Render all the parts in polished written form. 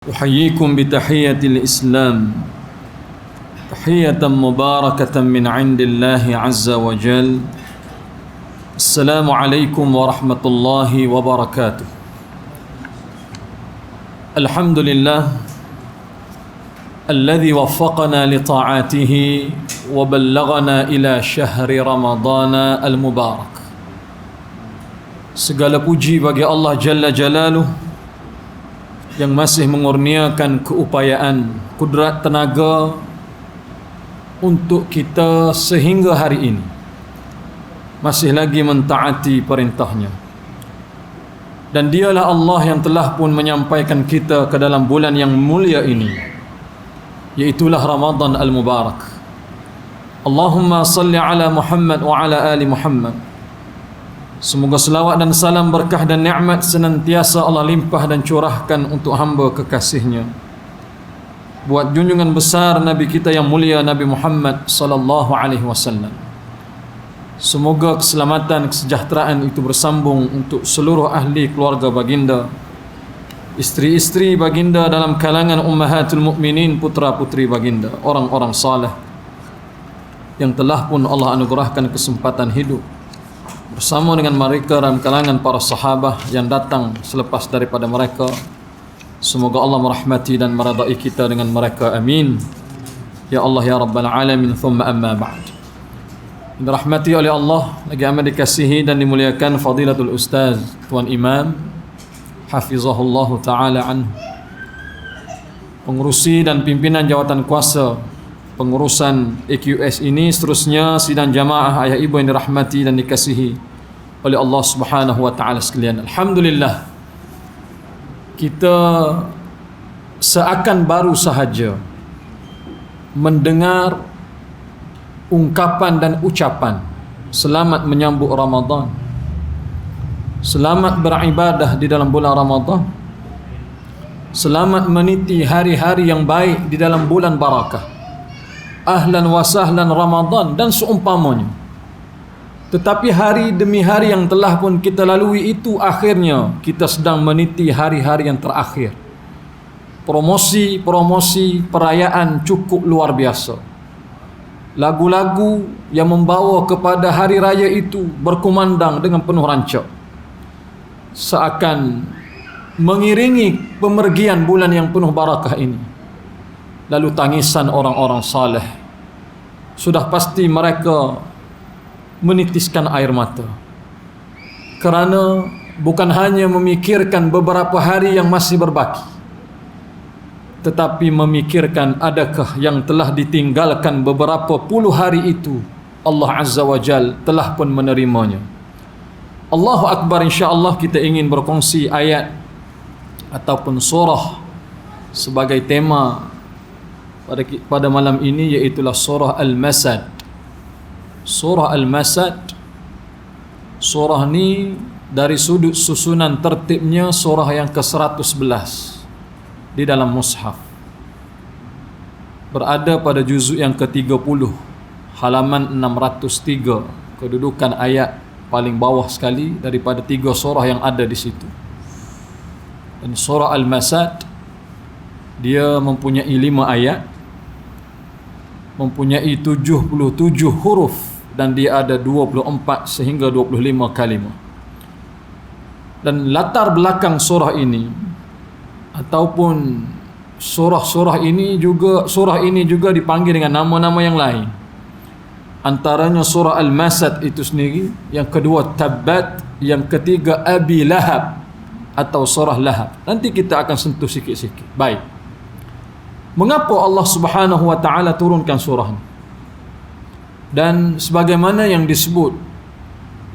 أحييكم بتحية الإسلام تحية مباركة من عند الله عز وجل. السلام عليكم ورحمة الله وبركاته. الحمد لله الذي وفقنا لطاعاته وبلغنا إلى شهر رمضان المبارك. Segala puji bagi Allah Jalla Jalaluh yang masih mengurniakan keupayaan, kudrat, tenaga untuk kita sehingga hari ini masih lagi mentaati perintahnya. Dan dialah Allah yang telah pun menyampaikan kita ke dalam bulan yang mulia ini, yaitulah Ramadan Al-Mubarak. Allahumma salli ala Muhammad wa ala ali Muhammad. Semoga selawat dan salam, berkah dan nikmat senantiasa Allah limpah dan curahkan untuk hamba kekasihnya, buat junjungan besar Nabi kita yang mulia Nabi Muhammad sallallahu alaihi wasallam. Semoga keselamatan, kesejahteraan itu bersambung untuk seluruh ahli keluarga baginda, isteri-isteri baginda dalam kalangan ummahatul mukminin, putra-putri baginda, orang-orang saleh yang telah pun Allah anugerahkan kesempatan hidup bersama dengan mereka dalam kalangan para sahabat yang datang selepas daripada mereka. Semoga Allah merahmati dan meridai kita dengan mereka, amin ya Allah ya rabbal alamin. Thumma amma ba'd. Dirahmati oleh Allah, lagi amat dikasihi dan dimuliakan Fadilatul Ustaz Tuan Imam hafizahullah ta'ala anhu, pengurusi dan pimpinan jawatan kuasa pengurusan EQS ini, seterusnya sidang jamaah ayah ibu yang dirahmati dan dikasihi oleh Allah Subhanahu wa taala sekalian. Alhamdulillah, kita seakan baru sahaja mendengar ungkapan dan ucapan selamat menyambut Ramadan, selamat beribadah di dalam bulan Ramadan, selamat meniti hari-hari yang baik di dalam bulan barakah, ahlan wa sahlan Ramadan dan seumpamanya. Tetapi hari demi hari yang telah pun kita lalui itu, akhirnya kita sedang meniti hari-hari yang terakhir. Promosi perayaan cukup luar biasa. Lagu-lagu yang membawa kepada hari raya itu berkumandang dengan penuh rancak, seakan mengiringi pemergian bulan yang penuh barakah ini. Lalu tangisan orang-orang saleh, sudah pasti mereka menitiskan air mata, kerana bukan hanya memikirkan beberapa hari yang masih berbaki, tetapi memikirkan adakah yang telah ditinggalkan beberapa puluh hari itu Allah Azza wa Jal telah pun menerimanya. Allahu Akbar. InsyaAllah kita ingin berkongsi ayat ataupun surah sebagai tema pada malam ini, iaitulah surah Al-Masad. Surah Al-Masad, surah ni dari sudut susunan tertibnya surah yang ke-111 di dalam mushaf, berada pada juzuk yang ke-30, halaman 603, kedudukan ayat paling bawah sekali daripada 3 surah yang ada di situ. Dan surah Al-Masad dia mempunyai 5 ayat, mempunyai 77 huruf, dan dia ada 24 sehingga 25 kalimah. Dan latar belakang surah ini ataupun surah ini juga dipanggil dengan nama-nama yang lain. Antaranya surah Al-Masad itu sendiri, yang kedua Tabbat, yang ketiga Abi Lahab atau surah Lahab. Nanti kita akan sentuh sikit-sikit. Baik, mengapa Allah Subhanahu wa taala turunkan surah ini? Dan sebagaimana yang disebut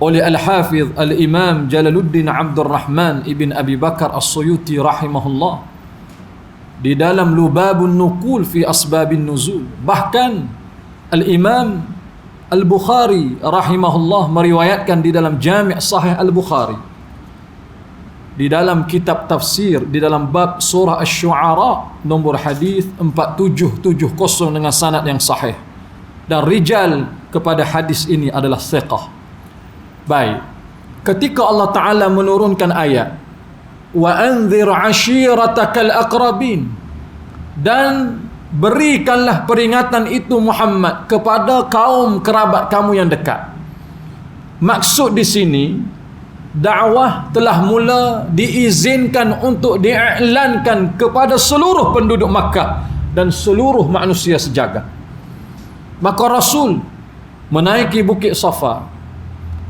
oleh Al-Hafiz Al-Imam Jalaluddin Abdul Rahman Ibn Abi Bakar As-Suyuti rahimahullah di dalam Lubabun Nuqul fi Asbabin Nuzul, bahkan Al-Imam Al-Bukhari rahimahullah meriwayatkan di dalam Jami' Sahih Al-Bukhari, di dalam kitab tafsir, di dalam bab surah Asy-Syu'ara, nombor hadis 4770 dengan sanad yang sahih, dan rijal kepada hadis ini adalah thiqah. Baik, ketika Allah Ta'ala menurunkan ayat wa anzir ashiratakal aqrabin, dan berikanlah peringatan itu Muhammad kepada kaum kerabat kamu yang dekat. Maksud di sini, dakwah telah mula diizinkan untuk diiklankan kepada seluruh penduduk Makkah dan seluruh manusia sejagat. Maka Rasul menaiki Bukit Safa,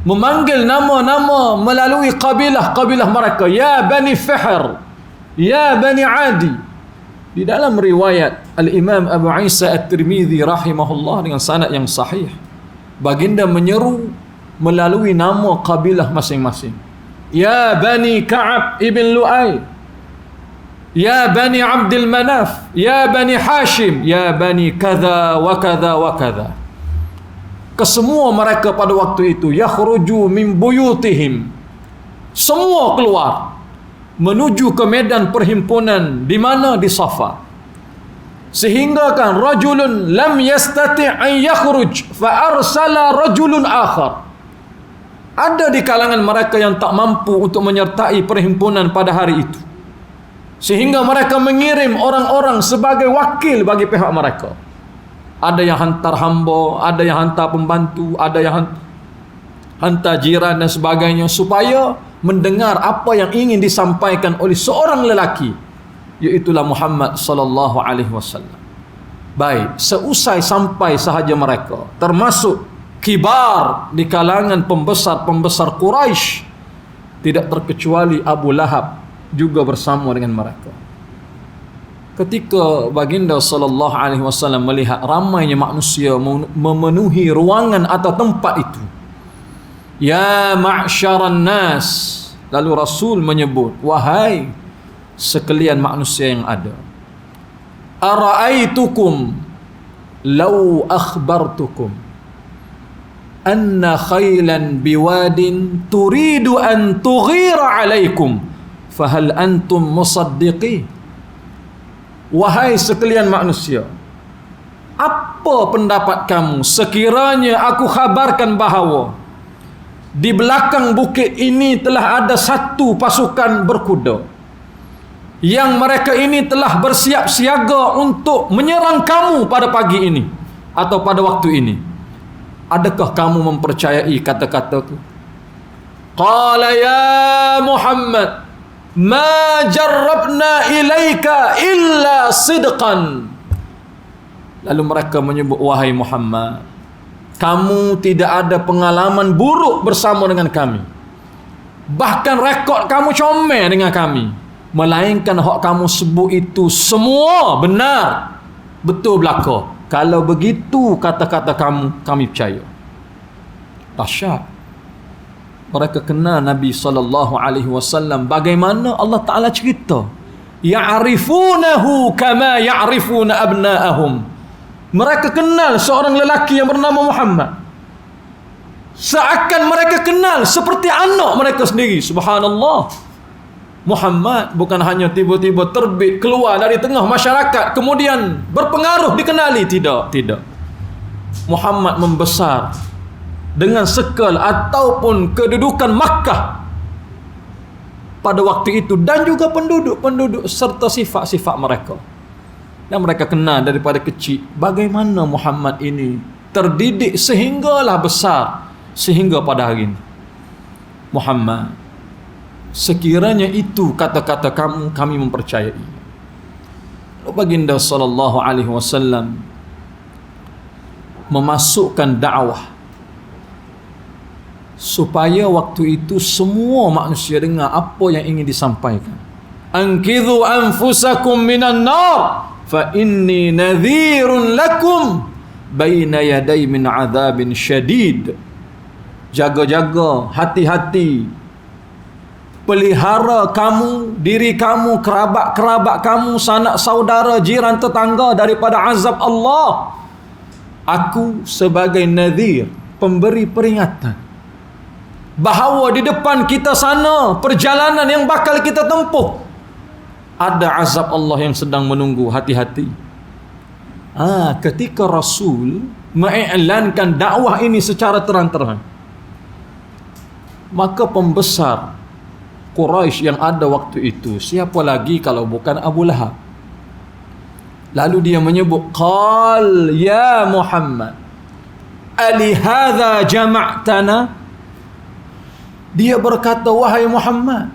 memanggil nama-nama melalui kabilah-kabilah mereka. Ya Bani Fihr, Ya Bani Adi. Di dalam riwayat Al-Imam Abu Isa At-Tirmidzi rahimahullah dengan sanad yang sahih, baginda menyeru melalui nama kabilah masing-masing. Ya Bani Ka'ab ibn Lu'ay, Ya Bani Abdul Manaf, Ya Bani Hashim, Ya Bani kadha wa kadha wa kadha. Kesemua mereka pada waktu itu yakhruju min buyutihim, semua keluar menuju ke medan perhimpunan. Di mana? Di Safa. Sehingga kan rajulun lam yastati' an yakhruj fa arsala rajulun akhar. Ada di kalangan mereka yang tak mampu untuk menyertai perhimpunan pada hari itu, sehingga mereka mengirim orang-orang sebagai wakil bagi pihak mereka. Ada yang hantar hamba, ada yang hantar pembantu, ada yang hantar jiran dan sebagainya, supaya mendengar apa yang ingin disampaikan oleh seorang lelaki, iaitulah Muhammad sallallahu alaihi wasallam. Baik, seusai sampai sahaja mereka, termasuk kibar di kalangan pembesar-pembesar Quraisy, tidak terkecuali Abu Lahab juga bersama dengan mereka. Ketika baginda sallallahu alaihi wasallam melihat ramainya manusia memenuhi ruangan atau tempat itu, ya ma'syaran nas, lalu Rasul menyebut, wahai sekalian manusia yang ada, ara'aitukum law akhbartukum anna khailan biwadin turidu an tughira alaikum fahal antum musaddiqi. Wahai sekalian manusia, apa pendapat kamu sekiranya aku khabarkan bahawa di belakang bukit ini telah ada satu pasukan berkuda, yang mereka ini telah bersiap siaga untuk menyerang kamu pada pagi ini atau pada waktu ini? Adakah kamu mempercayai kata-kataku? Qala ya Muhammad, ma jarrabna ilaika illa sidqan. Lalu mereka menyebut, wahai Muhammad, kamu tidak ada pengalaman buruk bersama dengan kami, bahkan rekod kamu comel dengan kami, melainkan hak kamu sebut itu semua benar, betul belaka. Kalau begitu kata-kata kamu, kami percaya. Dahsyat. Mereka kenal Nabi SAW. Bagaimana Allah Ta'ala cerita, ya'rifunahu kama ya'rifuna abna'ahum. Mereka kenal seorang lelaki yang bernama Muhammad seakan mereka kenal seperti anak mereka sendiri. Subhanallah. Muhammad bukan hanya tiba-tiba terbit keluar dari tengah masyarakat kemudian berpengaruh dikenali. Tidak. Muhammad membesar dengan sekal ataupun kedudukan Makkah pada waktu itu, dan juga penduduk-penduduk serta sifat-sifat mereka. Dan mereka kenal daripada kecil bagaimana Muhammad ini terdidik sehinggalah besar, sehingga pada hari ini. Muhammad, sekiranya itu kata-kata kamu, kami mempercayai. Baginda sallallahu alaihi wasallam memasukkan dakwah supaya waktu itu semua manusia dengar apa yang ingin disampaikan. Anqidhu anfusakum minan nar fa inni nadhirun lakum baina yaday min adzabin syadid. Jaga-jaga, hati-hati, pelihara kamu, diri kamu, kerabat-kerabat kamu, sanak saudara, jiran tetangga daripada azab Allah. Aku sebagai nadhir, pemberi peringatan bahawa di depan kita sana, perjalanan yang bakal kita tempuh, ada azab Allah yang sedang menunggu. Hati-hati. Ketika Rasul mengiklankan dakwah ini secara terang-terang, maka pembesar Quraisy yang ada waktu itu. Siapa lagi kalau bukan Abu Lahab? Lalu dia menyebut, qal ya Muhammad, ali hadza jama'tana? Dia berkata, wahai Muhammad,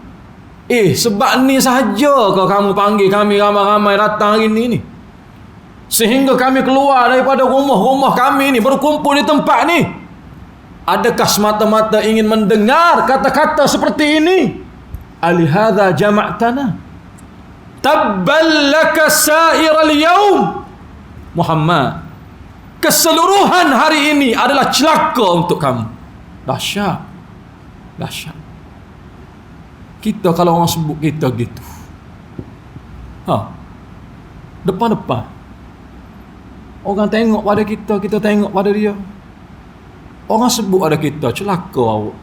sebab ni sahaja kau kamu panggil kami ramai-ramai datang hari ni? Sehingga kami keluar daripada rumah-rumah kami ni, berkumpul di tempat ni. Adakah semata-mata ingin mendengar kata-kata seperti ini? Ali hadza jama'tana? Tabbal laka sa'iral yaum. Muhammad, keseluruhan hari ini adalah celaka untuk kamu. Dahsyat. Dahsyat. Kita kalau orang sebut kita gitu, depan-depan orang tengok pada kita, kita tengok pada dia, orang sebut pada kita, celaka awak.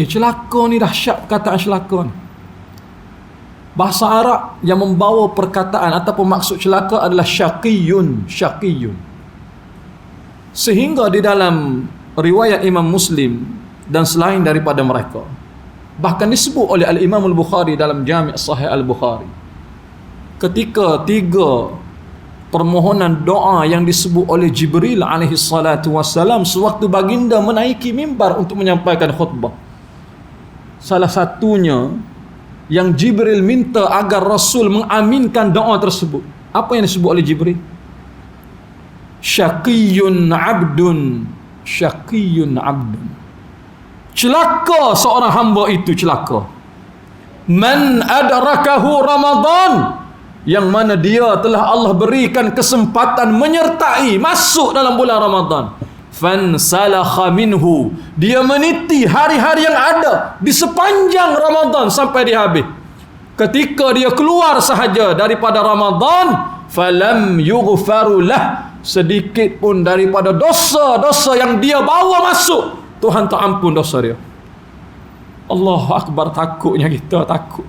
Celaka ni dahsyat perkataan celaka ni. Bahasa Arab yang membawa perkataan ataupun maksud celaka adalah syaqiyun. Sehingga di dalam riwayat Imam Muslim dan selain daripada mereka, bahkan disebut oleh Al-Imam Al-Bukhari dalam Jami' Sahih Al-Bukhari, ketika 3 permohonan doa yang disebut oleh Jibril alaihi salatu wassalam sewaktu baginda menaiki mimbar untuk menyampaikan khutbah. Salah satunya yang Jibril minta agar Rasul mengaminkan doa tersebut. Apa yang disebut oleh Jibril? Syaqiyun abdun. Celaka seorang hamba itu, celaka. Man adrakahu Ramadan, yang mana dia telah Allah berikan kesempatan menyertai masuk dalam bulan Ramadan. Fansalakha minhu, dia meniti hari-hari yang ada di sepanjang Ramadan sampai dia habis. Ketika dia keluar sahaja daripada Ramadan, falam yughfaru lah, sedikit pun daripada dosa-dosa yang dia bawa masuk, Tuhan tak ampun dosa dia. Allahu Akbar, takutnya kita takut.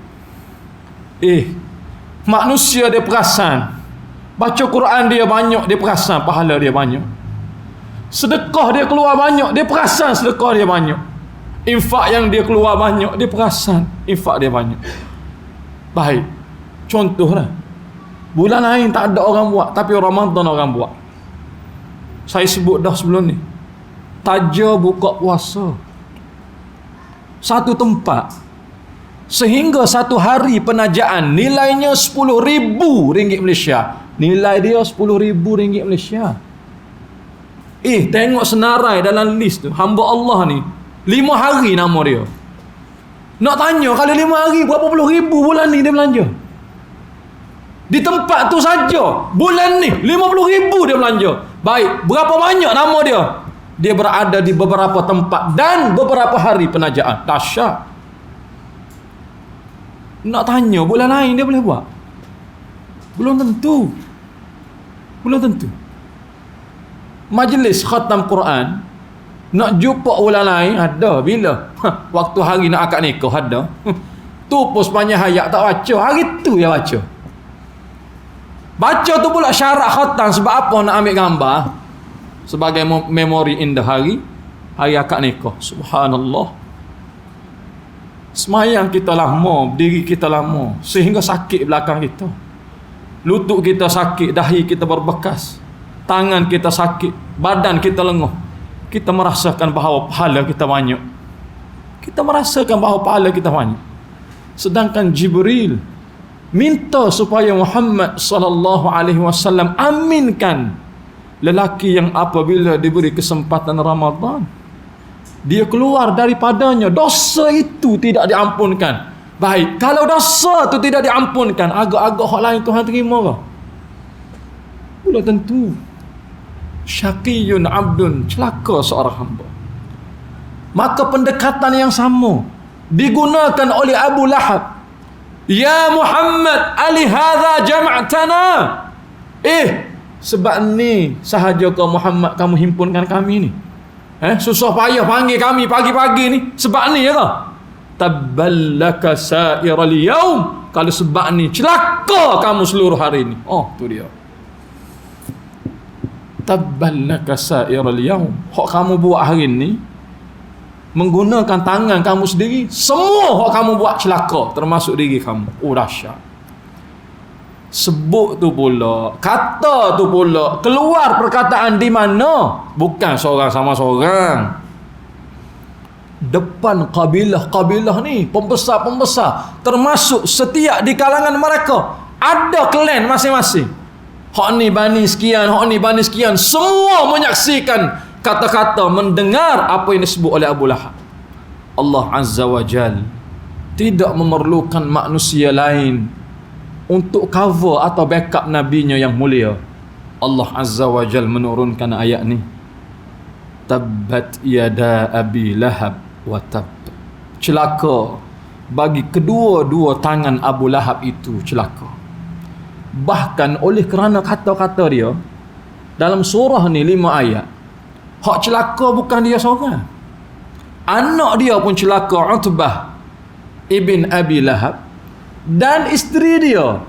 Manusia dia perasan, baca Quran dia banyak, dia perasan pahala dia banyak. Sedekah dia keluar banyak, dia perasan sedekah dia banyak. Infak yang dia keluar banyak, dia perasan infak dia banyak. Baik, contohlah, bulan lain tak ada orang buat, tapi Ramadan orang buat. Saya sebut dah sebelum ni, taja buka puasa satu tempat, sehingga satu hari penajaan nilainya RM10,000 Malaysia. Nilai dia RM10,000 Malaysia. Tengok senarai dalam list tu, hamba Allah ni 5 hari nama dia. Nak tanya, kalau 5 hari berapa puluh ribu bulan ni dia belanja? Di tempat tu saja bulan ni 50,000 dia belanja. Baik, berapa banyak nama dia? Dia berada di beberapa tempat dan beberapa hari penajaan. Dahsyat. Nak tanya, bulan lain dia boleh buat? Belum tentu. Majlis khatam Quran nak jumpa bulan lain ada bila? Waktu hari nak akad nikah ada. Tu pun sepanjang hayat tak baca, hari tu dia baca. Baca tu pula syarat khatam, sebab apa? Nak ambil gambar sebagai memori indah hari akad nikah. Subhanallah. Semayang kita lama, berdiri kita lama, sehingga sakit belakang kita. Lutut kita sakit, dahi kita berbekas, tangan kita sakit, badan kita lenguh. Kita merasakan bahawa pahala kita banyak. Sedangkan Jibril minta supaya Muhammad sallallahu alaihi wasallam aminkan lelaki yang apabila diberi kesempatan Ramadan, dia keluar daripadanya, dosa itu tidak diampunkan. Baik, kalau dosa itu tidak diampunkan, agak-agak hak lain Tuhan terima ke? Belum tentu. Syaqiyun abdun, celaka seorang hamba. Maka pendekatan yang sama digunakan oleh Abu Lahab. Ya Muhammad, ali hadza jama'tana. Sebab ni sahaja kau Muhammad kamu himpunkan kami ni. Susah payah panggil kami pagi-pagi ni, sebab ni ya ke? Tabballaka sa'iral yaum, kalau sebab ni celaka kamu seluruh hari ni. Tu dia. Tabballaka sa'iral yaum, hak kamu buat hari ni menggunakan tangan kamu sendiri, semua kamu buat celaka, termasuk diri kamu. Oh, dahsyat. Sebut tu pula, kata tu pula, keluar perkataan di mana? Bukan seorang sama seorang. Depan kabilah-kabilah ni, pembesar-pembesar, termasuk setiap di kalangan mereka ada klan masing-masing. Hak ni bani sekian, hak ni bani sekian, semua menyaksikan kata-kata, mendengar apa yang disebut oleh Abu Lahab. Allah Azza wa Jal tidak memerlukan manusia lain untuk cover atau backup nabinya yang mulia. Allah Azza wa Jal menurunkan ayat ni, tabbat yada abi lahab wa tab. Celaka bagi kedua-dua tangan Abu Lahab itu, celaka. Bahkan oleh kerana kata-kata dia dalam surah ni 5 ayat, hak celaka bukan dia seorang, anak dia pun celaka, Utbah ibn Abi Lahab, dan isteri dia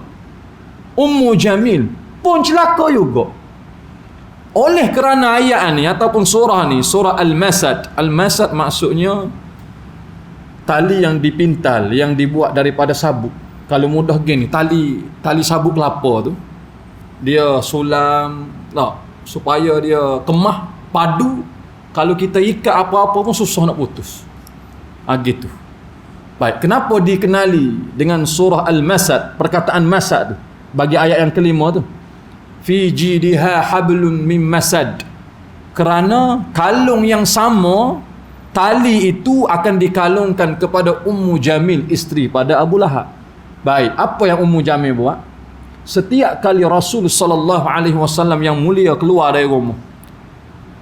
Ummu Jamil pun celaka juga. Oleh kerana ayat ni ataupun surah ni, surah Al-Masad. Al-Masad maksudnya tali yang dipintal, yang dibuat daripada sabuk. Kalau mudah gini, tali sabuk kelapa tu, dia sulam tak, supaya dia kemah, padu. Kalau kita ikat apa-apa pun susah nak putus. Gitu. Baik, kenapa dikenali dengan surah Al-Masad, perkataan Masad tu, bagi ayat yang kelima tu? Fi jidiha hablum min masad. Kerana kalung yang sama, tali itu akan dikalungkan kepada Ummu Jamil, isteri pada Abu Lahab. Baik, apa yang Ummu Jamil buat? Setiap kali Rasul sallallahu alaihi wasallam yang mulia keluar dari rumah,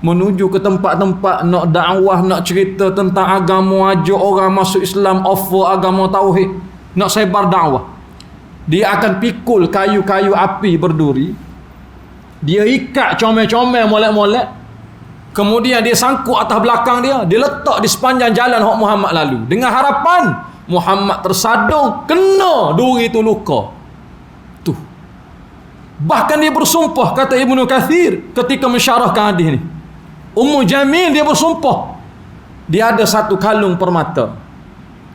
menuju ke tempat-tempat nak dakwah, nak cerita tentang agama, ajak orang masuk Islam, offer agama tauhid, nak sebar dakwah, dia akan pikul kayu-kayu api berduri, dia ikat comel-comel, molek-molek, kemudian dia sangkut atas belakang dia letak di sepanjang jalan hak Muhammad lalu, dengan harapan Muhammad tersadung, kena duri itu luka. Tuh. Bahkan dia bersumpah, kata Ibnu Katsir ketika mensyarahkan hadis ni, Ummu Jamil dia bersumpah, dia ada satu kalung permata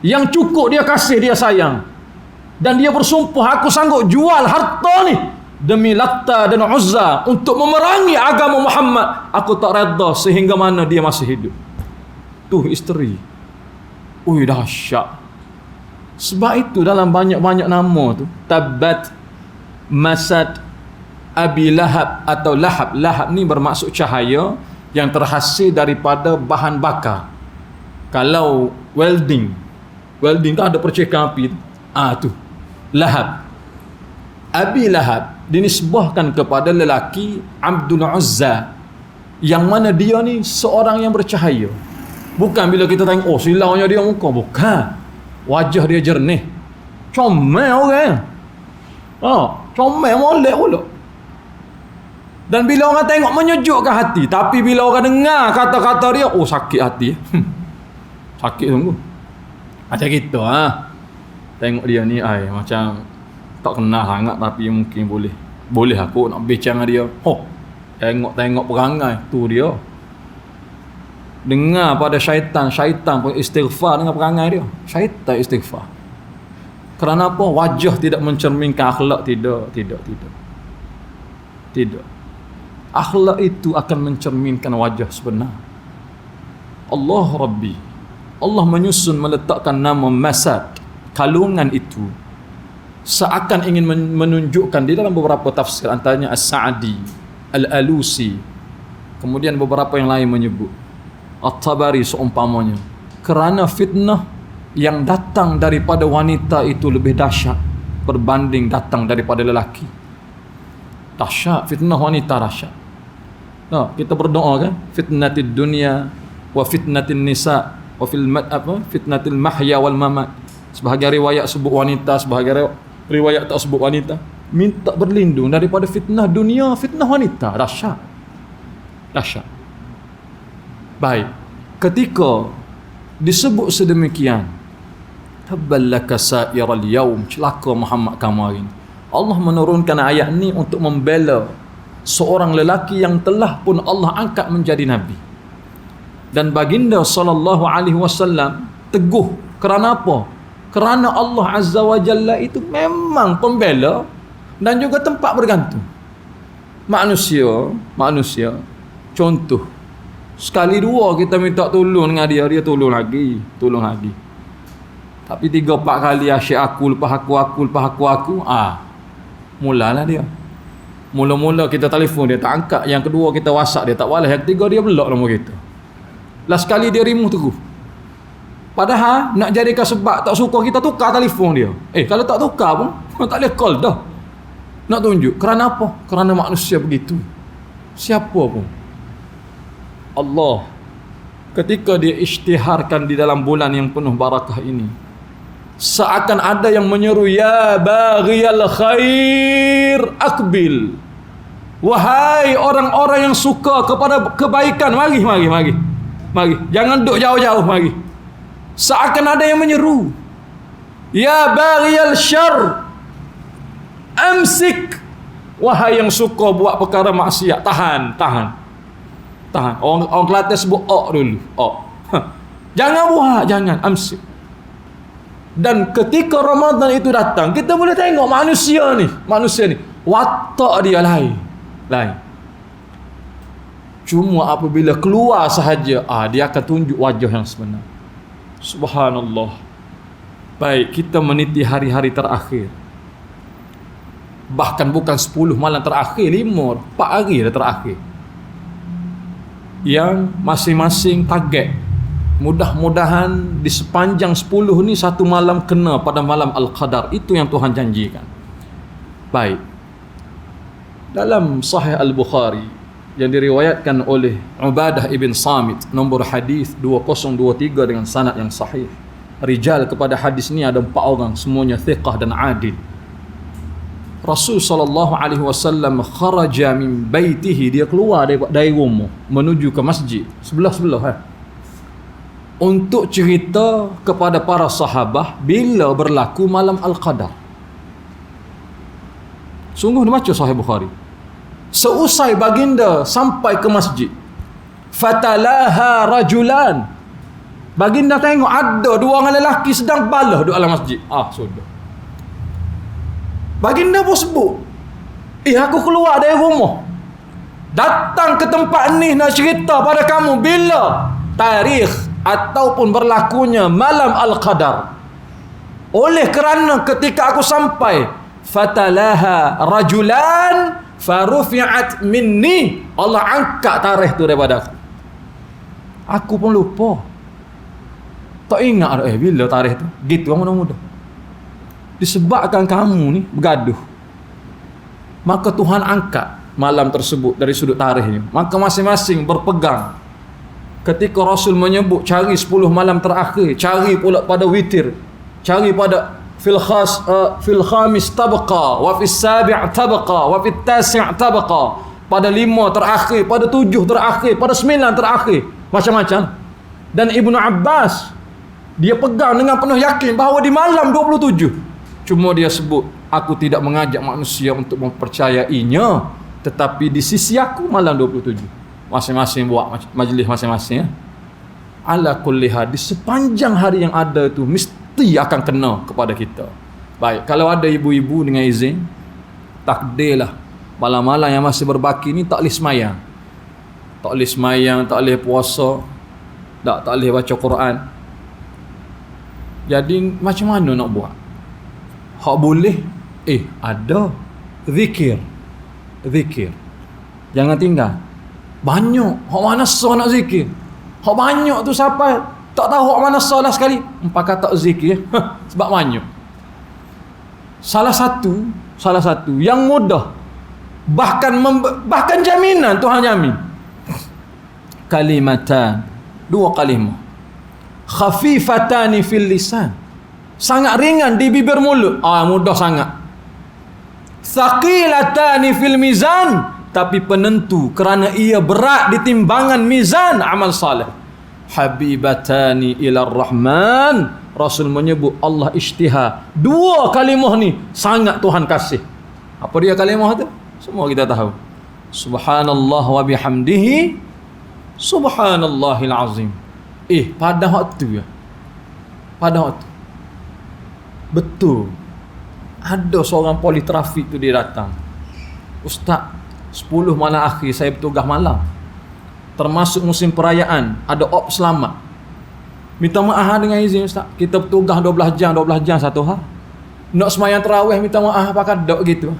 yang cukup dia kasih, dia sayang, dan dia bersumpah, aku sanggup jual harta ni demi Latta dan Uzza untuk memerangi agama Muhammad. Aku tak redha sehingga mana dia masih hidup. Tuh isteri. Ui, dahsyat. Sebab itu dalam banyak-banyak nama tu, Tabbat Masad Abi Lahab atau Lahab. Lahab ni bermaksud cahaya yang terhasil daripada bahan bakar. Kalau welding kan ada percikan api tu. Tu Lahab. Abi Lahab dinisbahkan kepada lelaki Abdul Uzza, yang mana dia ni seorang yang bercahaya. Bukan bila kita tengok, oh silaunya dia muka, bukan. Wajah dia jernih, comel orang, comel molek pula. Dan bila orang tengok menyejukkan hati. Tapi bila orang dengar kata-kata dia, oh sakit hati. Sakit sungguh. Macam gitu tengok dia ni macam tak kenal sangat, tapi mungkin boleh aku nak bincang dengan dia. Tengok perangai tu dia. Dengar pada syaitan pun istighfar dengan perangai dia. Syaitan istighfar. Kerana apa? Wajah tidak mencerminkan akhlak. Tidak. Akhlak itu akan mencerminkan wajah sebenar. Allah Rabbi, Allah menyusun meletakkan nama Masad, kalungan itu, seakan ingin menunjukkan di dalam beberapa tafsir, antaranya As-Sa'di, Al-Alusi, kemudian beberapa yang lain menyebut, At-Tabari seumpamanya, kerana fitnah yang datang daripada wanita itu lebih dahsyat berbanding datang daripada lelaki. Dahsyat fitnah wanita, dahsyat. Kita berdoa kan, fitnatid dunya wa fitnatin nisa wa fitnatil mahya wal mamat. Sebahagian riwayat sebut wanita, sebahagian riwayat tak sebut wanita. Minta berlindung daripada fitnah dunia, fitnah wanita. Dahsyat. Baik, ketika disebut sedemikian, tabballaka sa'iral yaum, celaka Muhammad kamu hari ini, Allah menurunkan ayat ni untuk membela seorang lelaki yang telah pun Allah angkat menjadi nabi. Dan baginda sallallahu alaihi wasallam teguh. Kerana apa? Kerana Allah Azza wa Jalla itu memang pembela dan juga tempat bergantung. Manusia, contoh, sekali dua kita minta tolong dengan dia tolong lagi. Tapi 3-4 kali asyik aku, lepas aku, mulalah dia. Mula-mula kita telefon dia tak angkat, yang kedua kita WhatsApp dia tak balas, yang ketiga dia block nombor kita. Last kali dia remove terus. Padahal nak jadikan sebab tak suka kita tukar telefon dia. Kalau tak tukar pun tak boleh call dah. Nak tunjuk kerana apa? Kerana manusia begitu. Siapa pun Allah ketika dia isytiharkan di dalam bulan yang penuh barakah ini, seakan ada yang menyeru, ya baghiyal khair akbil, wahai orang-orang yang suka kepada kebaikan, mari, jangan duduk jauh-jauh, mari. Seakan ada yang menyeru, ya baghiyal syarr amsik, wahai yang suka buat perkara maksiat, tahan. Orang Kelantan sebut dulu. Jangan buat, jangan, amsik. Dan ketika Ramadan itu datang, kita boleh tengok manusia ni, watak dia lain. Cuma apabila keluar sahaja, dia akan tunjuk wajah yang sebenar. Subhanallah. Baik, kita meniti hari-hari terakhir. Bahkan bukan 10 malam terakhir, 4 hari dah terakhir. Yang masing-masing target, mudah-mudahan di sepanjang 10 ni satu malam kena pada malam Al-Qadar. Itu yang Tuhan janjikan. Baik. Dalam Sahih Al-Bukhari yang diriwayatkan oleh Ubadah ibn Samit, nombor hadis 2023 dengan sanad yang sahih. Rijal kepada hadis ni ada 4 orang, semuanya thiqah dan adil. Rasul sallallahu alaihi wasallam kharaja min baitihi, dia keluar dari rumah menuju ke masjid sebelah-sebelah untuk cerita kepada para sahabat bila berlaku malam Al-Qadar. Sungguh dibaca Sahih Bukhari. Seusai baginda sampai ke masjid, fatalaha rajulan, baginda tengok ada 2 orang lelaki sedang balah di dalam masjid. Sudah. Baginda pun sebut, aku keluar dari rumah, datang ke tempat ni nak cerita pada kamu bila tarikh ataupun berlakunya malam Al-Qadar. Oleh kerana ketika aku sampai, fatalaha rajulan farufi'at minni, Allah angkat tarikh tu daripada aku. Aku pun lupa, tak ingat bila tarikh tu. Gitu mudah-mudah. Disebabkan kamu ni bergaduh, maka Tuhan angkat malam tersebut dari sudut tarikhnya. Maka masing-masing berpegang. Ketika Rasul menyebut cari 10 malam terakhir, cari pula pada witir, cari pada fil khamis tabqa wa fis sabi' tabqa wa fit tasi' tabqa, pada 5 terakhir, pada 7 terakhir, pada 9 terakhir, macam-macam. Dan Ibnu Abbas dia pegang dengan penuh yakin bahawa di malam 27. Cuma dia sebut, aku tidak mengajak manusia untuk mempercayainya, tetapi di sisi aku malam 27. Masing-masing buat majlis masing-masing. Ala kulli hadis, sepanjang hari yang ada itu mesti akan kena kepada kita. Baik, kalau ada ibu-ibu dengan izin, takdirlah malam-malam yang masih berbaki ni tak boleh semayang. Tak boleh semayang, tak boleh puasa, tak boleh baca Quran. Jadi macam mana nak buat? Hak boleh, ada zikir. Jangan tinggal. Banyak hak mana sah nak zikir. Hak banyak tu siapa tak tahu hak mana sah lah sekali. Empat kata zikir sebab banyak. Salah satu yang mudah, bahkan jaminan Tuhan jamin. Kalimatan, 2 kalimah. Khafifatani fil lisan, sangat ringan di bibir mulut. Mudah sangat. Thaqilatani fil mizan, tapi penentu kerana ia berat di timbangan mizan amal salih. Habibatani ila rahman, Rasul menyebut Allah isytihar. 2 kalimah ni sangat Tuhan kasih. Apa dia kalimah tu? Semua kita tahu. Subhanallah wa bihamdihi Subhanallahil azim. Pada waktu ya. Pada waktu. Betul. Ada seorang poli trafik tu dia datang. Ustaz, 10 malam akhir saya bertugas malam. Termasuk musim perayaan, ada op selamat. Minta maaf dengan izin Ustaz. Kita bertugas 12 jam satu hari. Nak semayang tarawih minta maaf pakai dok gitu.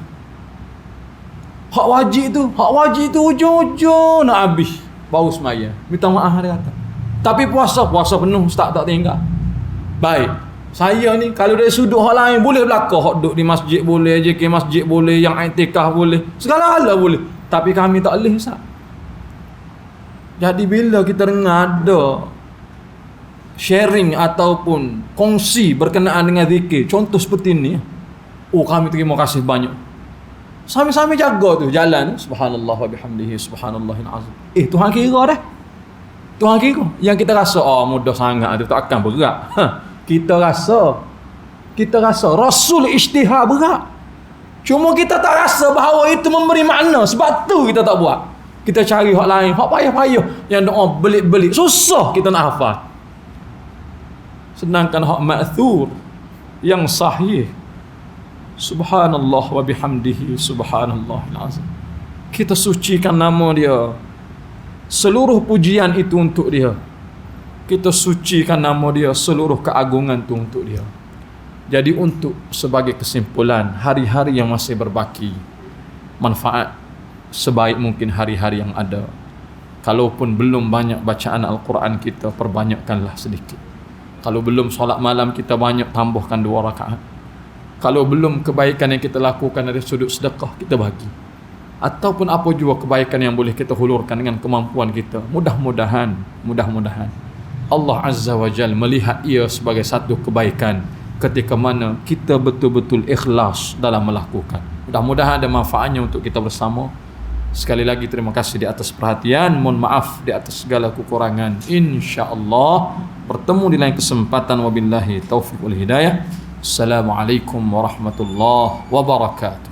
Hak wajib tu ujung-ujung nak habis baru semayang. Minta maaf dia kata. Tapi puasa penuh Ustaz tak tinggal. Baik. Saya ni kalau dari sudut hak lain boleh belaka, hak duduk di masjid boleh, JK masjid boleh, yang i'tikaf boleh, segala-gala boleh. Tapi kami tak boleh Ustaz. Jadi bila kita dengar ada sharing ataupun kongsi berkenaan dengan zikir, contoh seperti ini, kami terima kasih banyak. Sami-sami jaga tu jalan, subhanallah wa bihamdihi subhanallahil azim. Tuhan kira dah. Tuhan kira. Yang kita rasa mudah sangat tu tak akan berat. Kita rasa Rasul ijtihad berat. Cuma kita tak rasa bahawa itu memberi makna, sebab tu kita tak buat. Kita cari hak lain, hak payah-payah yang doa belit-belit, susah kita nak hafal. Sedangkan hak ma'thur yang sahih, subhanallah wa bihamdihi subhanallahil azim. Kita sucikan nama dia. Seluruh pujian itu untuk dia. Kita sucikan nama dia, seluruh keagungan itu untuk dia. Jadi untuk sebagai kesimpulan, hari-hari yang masih berbaki, manfaat sebaik mungkin hari-hari yang ada. Kalaupun belum banyak bacaan Al-Quran kita, perbanyakkanlah sedikit. Kalau belum solat malam kita banyak, tambahkan 2 rakaat. Kalau belum kebaikan yang kita lakukan dari sudut sedekah, kita bagi. Ataupun apa juga kebaikan yang boleh kita hulurkan dengan kemampuan kita. Mudah-mudahan Allah Azza wa Jal melihat ia sebagai satu kebaikan ketika mana kita betul-betul ikhlas dalam melakukan. Mudah-mudahan ada manfaatnya untuk kita bersama. Sekali lagi terima kasih di atas perhatian. Mohon maaf di atas segala kekurangan. InsyaAllah bertemu di lain kesempatan. Wabillahi taufiq wal hidayah. Assalamualaikum warahmatullahi wabarakatuh.